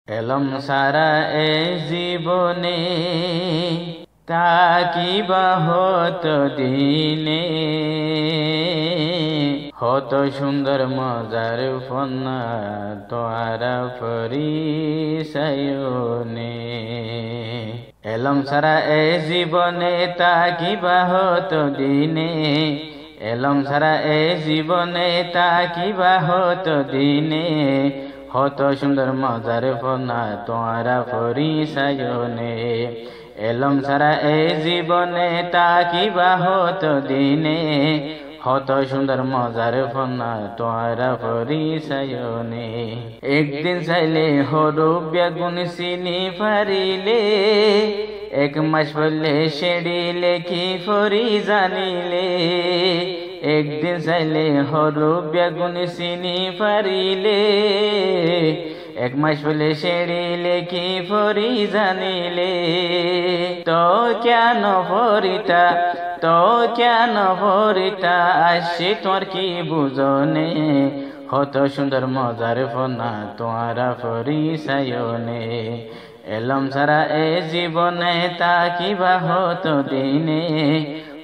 এলম সারা এ জীবনে তাকিবা হতো দিনে, হত সুন্দর মজার ফন্না তোয়ারা পরিচয়নে। এলম সারা এ জীবনে তাকিবা হতো দিনে, এলম সারা এ জীবনে তাকিবা হতো দিনে, হত সুন্দর মজার ফন্না তোয়ারা পরিচয়নে। এলম সারা এ জীবনে তাকিবা হতো দিনে, হত সুন্দর মজার ফন্না তোয়ারা পরিচয়নে। একদিন চাইলে হরুপ বেগুন চিনি পারিলে, এক মাস পড়লে সেড়িলে কি ফরি জানিলে। একদিন চাইলে হরুপ বেগুন চিনি পারিলে, এক মাস পড়লে সেড়িলে কি ফরি জানিলে। তো কেন ফরিতা, তো কেন ফরিতা, আসছে তোর কি বুঝনে, হত সুন্দর মজার ফন্না তোয়ারা পরিচয়নে। এলম সারা এ জীবনে তাকিবা হতো দিনে,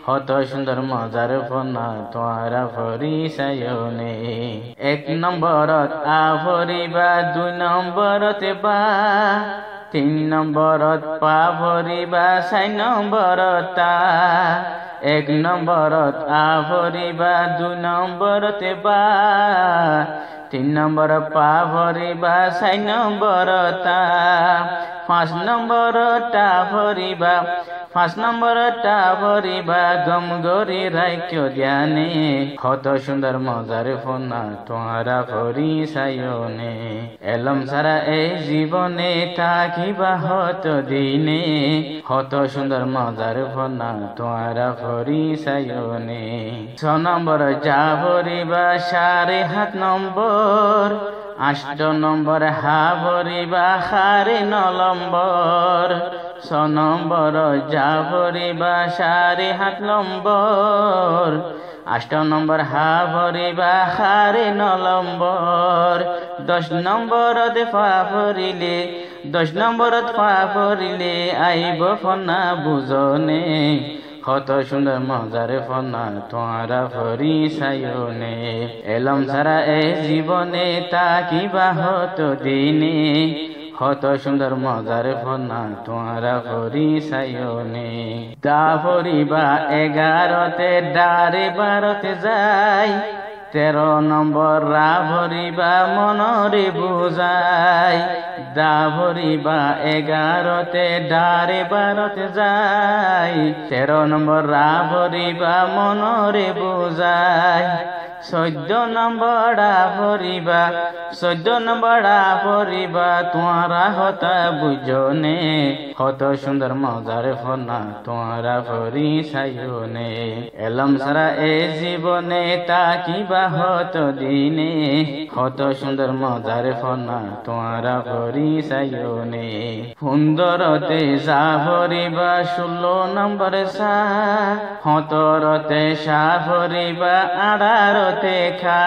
হত সুন্দর মজার ফন্না তোয়ারা পরিচয়নে। এক নম্বরত আ ভরিবা, দুই নম্বরত বা, তিন নম্বরত পা ভরিবা, চার নম্বরত তা। এক নম্বরত আ ভরিবা, দুই নম্বরত বা, তিন নম্বর পা ভরিবা, চার নম্বরত তা। পাঁচ নম্বরত টা ভরিবা, পাঁচ নম্বরত টা ভরিবা, গম গরি রাখ্য ধ্যানে, কত সুন্দর মজার ফন্না তোয়ারা পরিচয়নে। এলম সারা এই জীবনে তাকিবা হতো দিনে, কত সুন্দর মজার ফন্না তোয়ারা পরিচয়নে। ছ নম্বর যা ভরিবা, সাড়ে সাত নম্বর, আষ্ট নম্বর হা ভরিবা, সাড়ে ন নম্বর। ছ নম্বর যা ভরিবা, সাড়ে সাত নম্বর, আষ্ট নম্বর হা ভরিবা, সাড়ে ন নম্বর। দশ নম্বরত পা ভরিলে, দশ নম্বরত পা ভরিলে, আইব ফন্না বুঝনে, কত সুন্দর মজার ফন্না তোয়ারা পরিচয়নে। এলম সারা এ জীবনে তাকিবা হতো দিনে, কত সুন্দর মজার ফন্না তোয়ারা পরিচয়নে। দা ভরিবা এগারোতে, ডারে বারোতে যায়, 13 নম্বর রা ভরিবা, মনরে বুঝাই। দা ভরিবা এগারোতে, ডারে বারোতে যায়, 13 নম্বর রা ভরিবা, মনরে বুঝাই। 14 নম্বর রা ভরিবা, 14 নম্বর রা ভরিবা, তোয়ারা হতা বুঝনে, কত সুন্দর মজার ফন্না তোয়ারা পরিচয়নে। এলম সারা এ জীবনে তাকিবা হতো দিনে, কত সুন্দর মজার ফন্না তোয়ারা পরিচয়নে। 15তে সা ভরিবা, 16 নম্বর সা, 17তে সা ভরিবা, 18তে খা।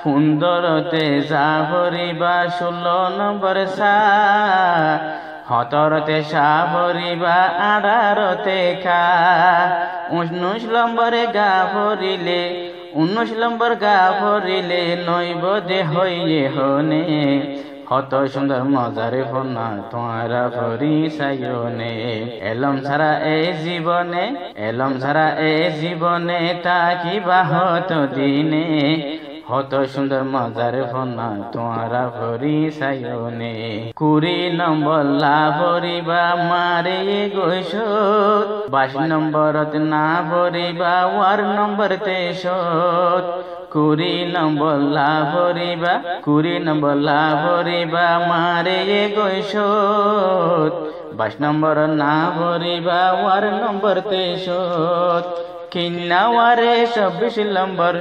15তে সা ভরিবা, 16 নম্বর সা, 17তে সা ভরিবা, 18তে খা। 19 নম্বরে গা ভরিলে, 19 নম্বর গা ভরিলে, নইব দে হইয়ে হনে, কত সুন্দর মজার ফন্না তোয়ারা পরিচয়নে। এলম সারা এ জীবনে, এলম সারা এ জীবনে তাকিবা হতো দিনে, কত সুন্দর মজার ফন্না তোয়ারা পরিচয়নে। 20 নম্বর লা ভরিবা, মারে গৈসত, 22 নম্বরত না ভরিবা, ওয়ার নম্বর 23। 20 নম্বর লা ভরিবা, 20 নম্বর লা ভরিবা, মারে গৈসত, 22 নম্বর না ভরিবা, ওয়ার নম্বর 23। কিন্নাওয়ারে 26 নম্বর,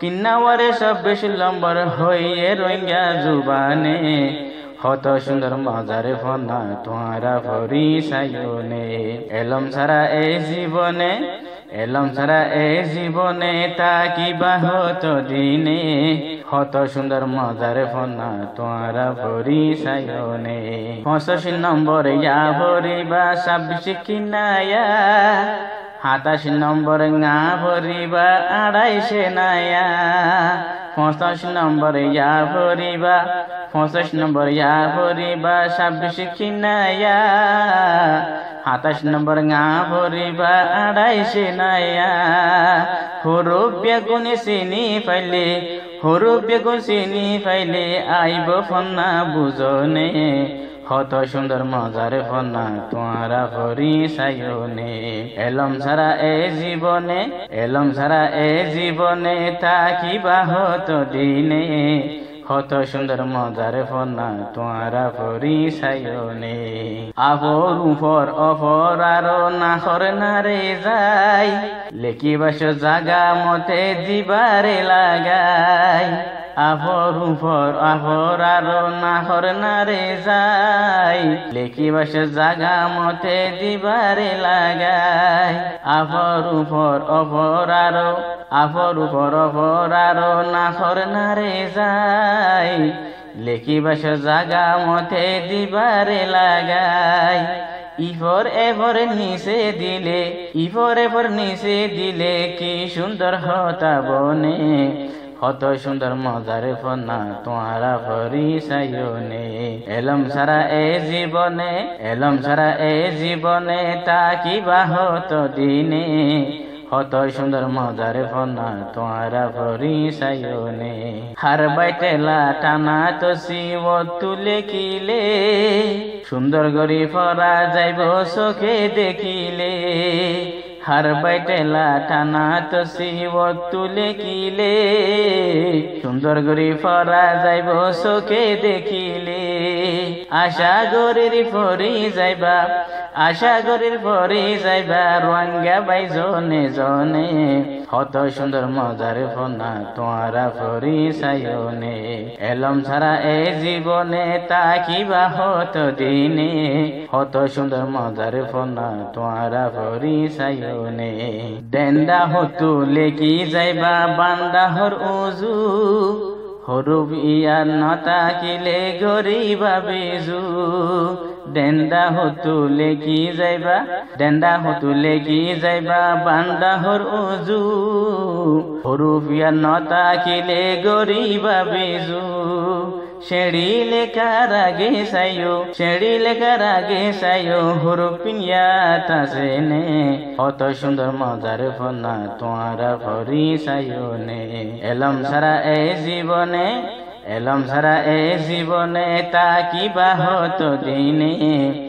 কিন্নাওয়ারে 26 নম্বর, হইয়ে রোহিঙ্গা জুবানে, কত সুন্দর মজার ফন্না তোয়ারা পরিচয়নে। এলম সারা এ জীবনে, এলম সারা এ জীবনে তাকিবা হতো দিনে, কত সুন্দর মজার ফনা তোরা পরিচয়নে 85 নম্বর ইয়া ভরিবা 26 কিনায়া 27 নম্বর ngা ভরিবা 250 নায়া 85 নম্বর ইয়া ভরিবা 85 নম্বর ইয়া ভরিবা 26 কিনায়া 27 নম্বর ngা ভরিবা 250 নায়া হুরুফ বেগুন চিনি পাইলে হুরুফ বেগুন চিনি পাইলে আইব ফন্না বুঝনে কত সুন্দর মজার ফন্না তোরা পরিচয়নে এলম ছাড়া এ জীবনে এলম ছাড়া এ জীবনে থাকিবা হত দিনে কত সুন্দর মজার ফন্না তোরা পরিচয়নে আফর উপর অফর আরো নাখর নারে যাই লেখিবাস জাগা মতে দিবারে লাগাই আফর উপর আফর আরো নাখর নারে যাই লেখিবাস জাগা মতে দিবারে লাগাই আফর উপর অফর আরো আফর উপর অফর আরো নাখর নারে যাই লেখিবাস জাগা মতে দিবারে লাগাই ইফর এফর নিচে দিলে ইফর এফর নিচে দিলে কি সুন্দর হতা বনে কত সুন্দর মজার ফনা তোরা পরিচয়নে এলম ছাড়া এ জীবনে এলম ছাড়া এ জীবনে থাকিবা হত দিনে কত সুন্দর মজার ফনা তোরা পরিচয়নে হার বাইটেলা টানা তো শিব তুলে কিলে সুন্দর গরি ফরা যাইব চোখে দেখিলে হার বাইটেলা টানা তো শিব তুলে কিলে সুন্দর গরি ফরা যাইব চোখে দেখিলে আশা গরির ফরি যাইবা আশা গরির ফরি যাইবা রঙ্গা বাই জনে জনে কত সুন্দর মজার ফনা তোরা পরিচয়নে এলম ছাড়া এ জীবনে থাকিবা হত দিনে কত সুন্দর মজার ফনা তোরা পরিচয়নে ডেন্ডা হতু লেকি যাইবা বান্দাহর উজু হরুব ইয়া নতাকিলে গরিবা বেজু ডেন্ডা হতু লেকি যাইবা ডেন্ডা হতু লেকি যাইবা বান্দাহর উজু হরুব ইয়া নতাকিলে গরিবা বেজু শেড়ি লেখার আগে সাইও শেড়ি লেখার আগে সাইও হুরুপিয়া তাসেনে কত সুন্দর মজার ফনা তোরা পরিচয়নে এলম ছাড়া এ জীবনে এলম ছাড়া এ জীবনে থাকিবা হত দিনে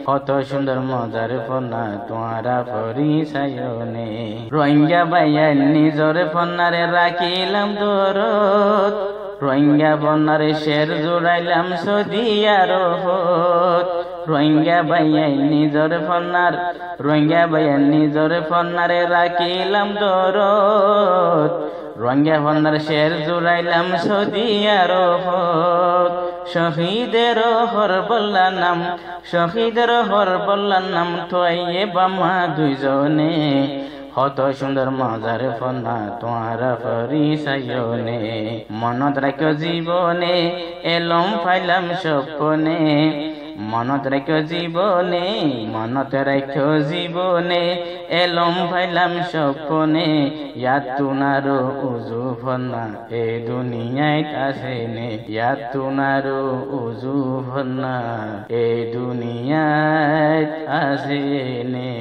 কত সুন্দর মজার ফনা তোরা পরিচয়নে রোহিঙ্গা বাইয়া নিজর ফনারে রাখিলাম দরদ রোহিঙ্গা বন্যারে শের জোড়াইলাম সদিয়ার হত রোহিঙ্গা বাইয়াই নিজর ফন্নার রোহিঙ্গা বাইয়াই নিজর ফন্নারে রাখিলাম দরদ রোহিঙ্গা ফন্নার শের জোড়াইলাম সদিয়ার হত শহীদের হরবল্লা নাম শহীদের হরবল্লা নাম থয়ে বামা দুইজনে কত সুন্দর মজার ফনা তোরা পরিচয়নে মনত রাখ জীবনে এলম ফাইলাম স্বপ্নে মনত রাখ জীবনে মনত রাখ জীবনে এলম ফাইলাম স্বপ্নে ইয়াত তুনারো উজু ফনা এ দুনিয়ায় আসেনে ইয়াত তুনারো উজু ফনা এ দুনিয়ায় আসেনে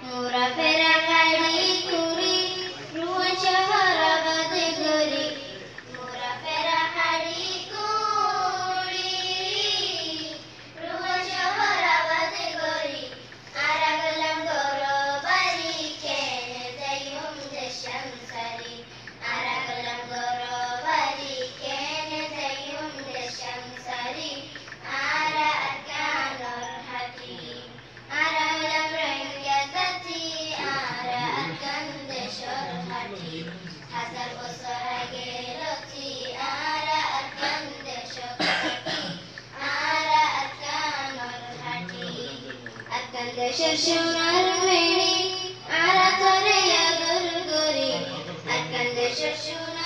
Mura fera kali কান্দে শ্বশুরার মেয়ে আর করে আদর করি আর কান্দে শ্বশুর